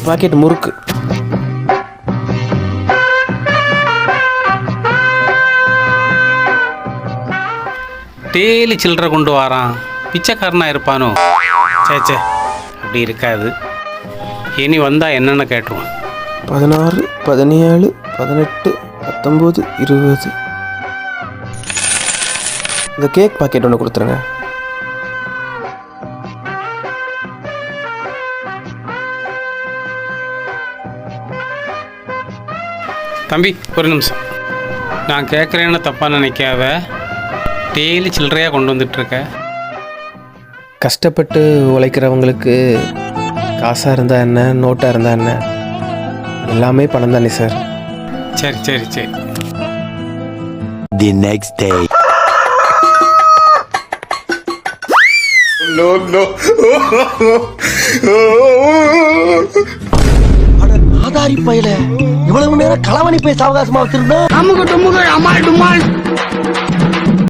Packet முறுக்கு. Daily சில்லறை கொண்டு வரான், பிச்சைக்காரனா இருப்பானோ? சேச்சே, அப்படி இருக்காது. இனி வந்தா என்னென்ன கேட்டுருவோம். 16, 17, 18, 19, 20. இந்த கேக் பாக்கெட் ஒன்று கொடுத்துருங்க. தம்பி ஒரு நிமிஷம், நான் கேட்குறேன்னு தப்பாக நினைக்காத. டெய்லி சில்லறையாக கொண்டு வந்துட்டுருக்க. கஷ்டப்பட்டு உழைக்கிறவங்களுக்கு காசாக இருந்தால் என்ன, நோட்டாக இருந்தால் என்ன, எல்லாமே பணம் தானே சார். சரி சரி சரி. The next day. No, no. ஆதாரி பையல இவ்வளவு நேரம் களவணி போய் சாவகாசமா வச்சிருந்தோம். அமுக டுமுக அமால் டுமால்.